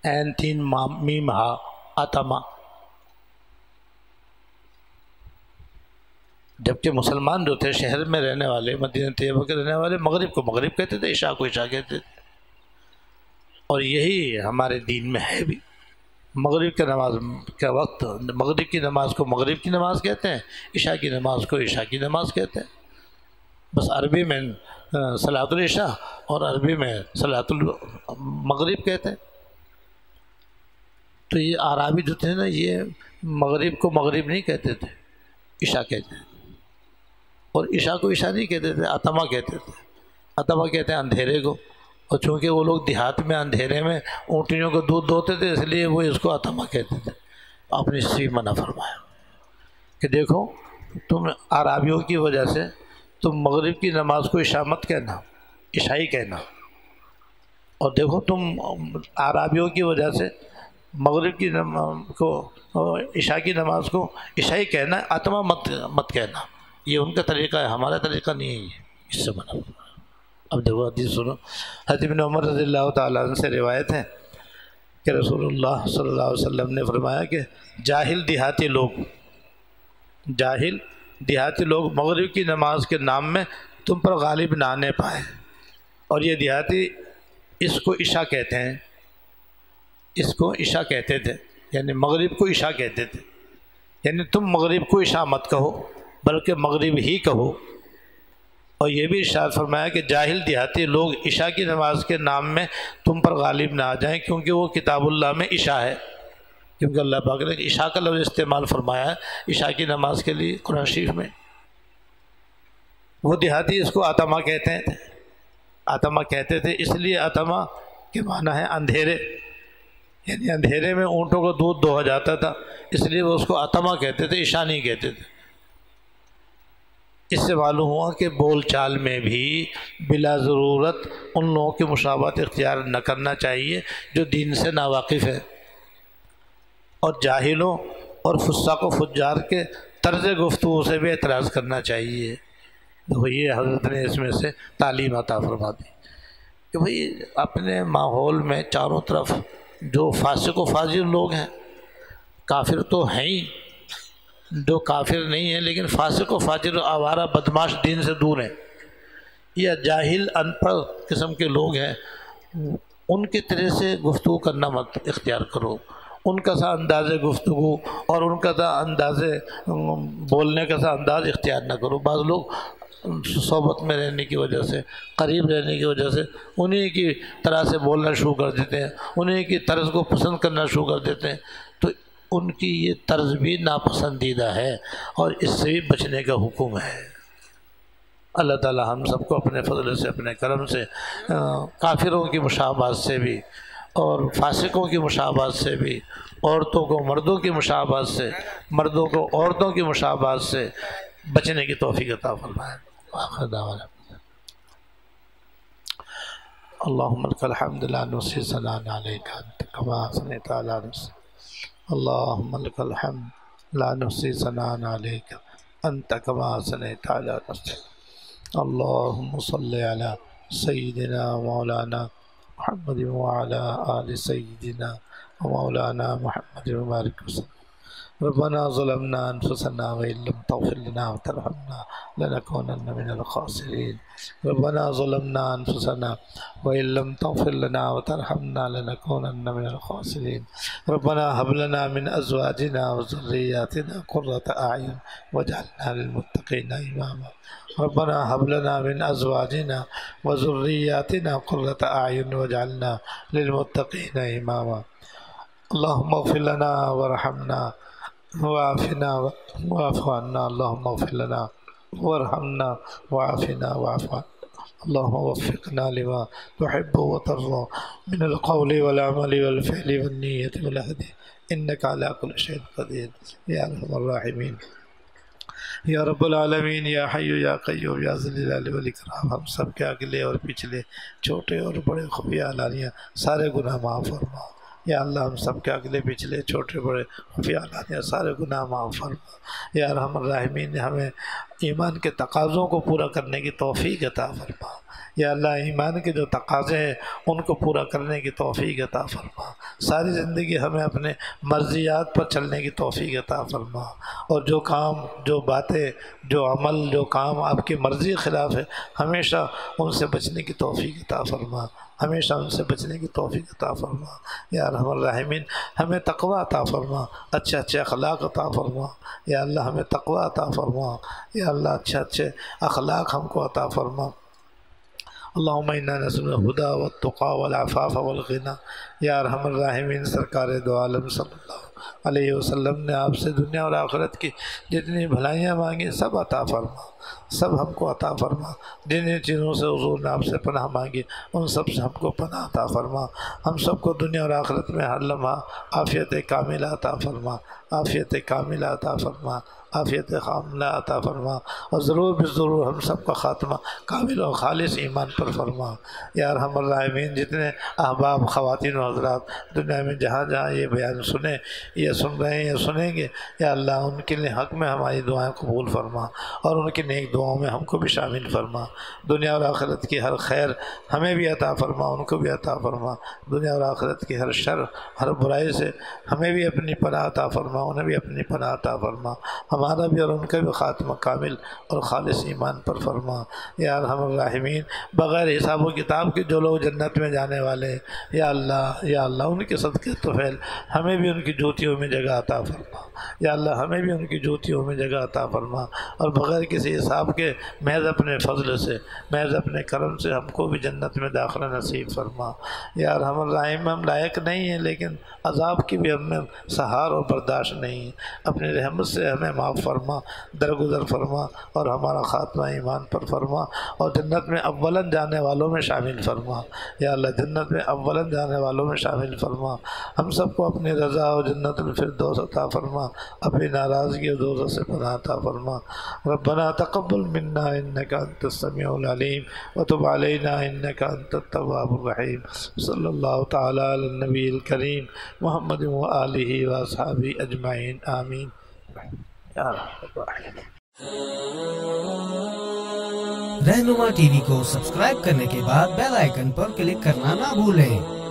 عین تین میم ہا، اتمہ۔ جبکہ مسلمان جو تھے شہر میں رہنے والے، مدینہ طیبہ کے رہنے والے، مغرب کو مغرب کہتے تھے، عشاء کو عشاء کہتے تھے۔ اور یہی ہمارے دین میں ہے بھی، مغرب کی نماز کا وقت، مغرب کی نماز کو مغرب کی نماز کہتے ہیں، عشاء کی نماز کو عشاء کی نماز کہتے ہیں۔ بس عربی میں صلاۃ العشاء اور عربی میں صلاۃ المغرب کہتے ہیں۔ تو یہ اعرابی جو تھے نا، یہ مغرب کو مغرب نہیں کہتے تھے، عشاء کہتے تھے، اور عشاء کو عشاء نہیں کہتے تھے، اتمہ کہتے تھے۔ اتمہ کہتے ہیں اندھیرے کو، اور چونکہ وہ لوگ دیہات میں اندھیرے میں اونٹنیوں کو دودھ دوتے تھے، اس لیے وہ اس کو اتمہ کہتے تھے۔ آپ نے اس سے منع فرمایا کہ دیکھو تم اعرابیوں کی وجہ سے تم مغرب کی نماز کو عشاء مت کہنا، عشائی کہنا، اور دیکھو تم اعرابیوں کی وجہ سے مغرب کی نماز کو، عشاء کی نماز کو عشائی کہنا، اتمہ مت کہنا۔ یہ ان کا طریقہ ہے، ہمارا طریقہ نہیں ہے، یہ اس سے منع۔ اب دیکھو حدیث سنو، حضرت ابن عمر رضی اللہ تعالیٰ عنہ سے روایت ہے کہ رسول اللہ صلی اللہ علیہ وسلم نے فرمایا کہ جاہل دیہاتی لوگ مغرب کی نماز کے نام میں تم پر غالب نہ آنے پائے، اور یہ دیہاتی اس کو عشاء کہتے ہیں، اس کو عشاء کہتے تھے، یعنی مغرب کو عشاء کہتے تھے، یعنی تم مغرب کو عشاء مت کہو بلکہ مغرب ہی کہو۔ اور یہ بھی ارشاد فرمایا کہ جاہل دیہاتی لوگ عشاء کی نماز کے نام میں تم پر غالب نہ آ جائیں، کیونکہ وہ کتاب اللہ میں عشاء ہے، کیونکہ اللہ پاک نے عشاء کا لفظ استعمال فرمایا ہے عشاء کی نماز کے لیے قرآن شریف میں۔ وہ دیہاتی اس کو اتمہ کہتے ہیں، اتمہ کہتے تھے، اس لیے اتمہ کے معنی ہے اندھیرے، یعنی اندھیرے میں اونٹوں کو دودھ دوہا جاتا تھا، اس لیے وہ اس کو اتمہ کہتے تھے، عشاء نہیں کہتے تھے۔ اس سے معلوم ہوا کہ بول چال میں بھی بلا ضرورت ان لوگوں کی مشابہت اختیار نہ کرنا چاہیے جو دین سے ناواقف ہے، اور جاہلوں اور فساق و فجار کے طرز گفتگو سے بھی اعتراض کرنا چاہیے۔ تو یہ حضرت نے اس میں سے تعلیم عطا فرما دی کہ بھئی اپنے ماحول میں چاروں طرف جو فاسق و فاجر لوگ ہیں، کافر تو ہیں ہی، جو کافر نہیں ہیں لیکن فاسق و فاجر و آوارہ بدماش دین سے دور ہیں، یا جاہل ان پڑھ قسم کے لوگ ہیں، ان کے طرح سے گفتگو کرنا مت اختیار کرو، ان کا سا انداز گفتگو اور ان کا سا انداز بولنے کا سا انداز اختیار نہ کرو۔ بعض لوگ صحبت میں رہنے کی وجہ سے، قریب رہنے کی وجہ سے انہی کی طرح سے بولنا شروع کر دیتے ہیں، انہی کی طرز کو پسند کرنا شروع کر دیتے ہیں، تو ان کی یہ طرز بھی ناپسندیدہ ہے اور اس سے بھی بچنے کا حکم ہے۔ اللہ تعالی ہم سب کو اپنے فضل سے، اپنے کرم سے کافروں کی مشابہت سے بھی اور فاسقوں کی مشابہت سے بھی، عورتوں کو مردوں کی مشابہت سے، مردوں کو عورتوں کی مشابہت سے بچنے کی توفیق عطا فرمائے۔ آخر دعوانا اللہم لک الحمد لا نحصی ثناء علیک انت کما اثنیت علی نفسک، اللہم لک الحمد لا نحصی ثناء علیک انت کما اثنیت علی نفسک، اللہم صلی علی سیدنا مولانا محمد وعلی آل سیدنا مولانا محمد وبارک وسلم۔ ربنا ظلمنا أنفسنا وإن لم تغفر لنا وترحمنا لنكونن من الخاسرين ربنا ظلمنا أنفسنا وإن لم تغفر لنا وترحمنا لنكونن من الخاسرين ربنا هب لنا من أزواجنا وذرياتنا قرة أعين واجعلنا للمتقين إماما ربنا هب لنا من أزواجنا وذرياتنا قرة أعين واجعلنا للمتقين إماما اللهم اغفر لنا وارحمنا وعافنا واعف عنا اللهم اغفر لنا وارحمنا وعافنا واعف عنا اللهم وفقنا لما تحب وترضى من القول والعمل والفعل والنية والهدي إنك على كل شيء قدير يا أرحم الراحمين یا رب العالمین یا حی یا قیوم یا ذی الجلال والاکرام ہم سب کے اگلے اور پچھلے چھوٹے اور بڑے خفیہ علانیہ سارے گناہ معاف فرما یا اللہ ہم سب کے اگلے پچھلے چھوٹے بڑے خفیہ علانیہ سارے گناہ معاف فرما یا ارحم الراحمین ہمیں ایمان کے تقاضوں کو پورا کرنے کی توفیق عطا فرما یا اللہ ایمان کے جو تقاضے ہیں ان کو پورا کرنے کی توفیق عطا فرما ساری زندگی ہمیں اپنے مرضیات پر چلنے کی توفیق عطا فرما اور جو کام جو باتیں جو عمل جو کام آپ کی مرضی کے خلاف ہے ہمیشہ ان سے بچنے کی توفیق عطا فرما ہمیشہ ان سے بچنے کی توفیق عطا فرما یا ارحم الراحمین ہمیں تقوی عطا فرما اچھے اچھے اخلاق عطا فرما یا اللہ ہمیں تقوی عطا فرما یا اللہ اچھے اچھے اخلاق ہم کو عطا فرما اللہم انا نسأل الہدی والتقی والعفاف والغنی یا ارحم الراحمین سرکار دو عالم صلی اللہ علیہ وسلم نے آپ سے دنیا اور آخرت کی جتنی بھلائیاں مانگی سب عطا فرما سب ہم کو عطا فرما جن چیزوں سے حضور نے آپ سے پناہ مانگی ان سب سے ہم کو پناہ عطا فرما ہم سب کو دنیا اور آخرت میں ہر لمحہ عافیت کاملہ عطا فرما عافیت کاملہ عطا فرما عافیت کاملہ عطا فرما اور ضرور ضرور ہم سب کا خاتمہ کامل و خالص ایمان پر فرما یا ارحم الراحمین جتنے احباب خواتین و حضرات دنیا میں جہاں جہاں یہ بیان سنیں یا سن رہے ہیں یا سنیں گے یا اللہ ان کے لیے حق میں ہماری دعائیں قبول فرما اور ان کی نیک دعاؤں میں ہم کو بھی شامل فرما دنیا اور آخرت کی ہر خیر ہمیں بھی عطا فرما ان کو بھی عطا فرما دنیا اور آخرت کی ہر شر ہر برائی سے ہمیں بھی اپنی پناہ عطا فرما انہیں بھی اپنی پناہ عطا فرما ہمارا بھی اور ان کا بھی خاتمہ کامل اور خالص ایمان پر فرما یا ارحم الراحمین بغیر حساب و کتاب کے جو لوگ جنت میں جانے والے ہیں یا اللہ ان کے صدقے طفیل ہمیں بھی ان کی جوتیوں میں جگہ عطا فرما یا اللہ ہمیں بھی ان کی جوتیوں میں جگہ عطا فرما اور بغیر کسی حساب کے محض اپنے فضل سے محض اپنے کرم سے ہم کو بھی جنت میں داخلہ نصیب فرما یا ارحم الراحمین ہم لائق نہیں ہیں لیکن عذاب کی بھی ہم میں سہار اور برداشت نہیں ہے اپنی رحمت سے ہمیں معاف فرما درگزر فرما اور ہمارا خاتمہ ایمان پر فرما اور جنت میں اولاً جانے والوں میں شامل فرما یا اللہ جنت میں اولاً جانے والوں میں شامل فرما ہم سب کو اپنی رضا اور جنت الفردوس عطا فرما اپنی ناراضگی اور دوزخ سے پناہ عطا فرما ربنا تقبل منا انک انت السمیع العلیم وتب علینا انک انت التواب الرحیم صلی اللہ تعالی علی النبی الکریم محمد و آلہ و اصحابہ اجمعین آمین یا رب العالمین رہنما ٹی وی کو سبسکرائب کرنے کے بعد بیل آئیکن پر کلک کرنا نہ بھولیں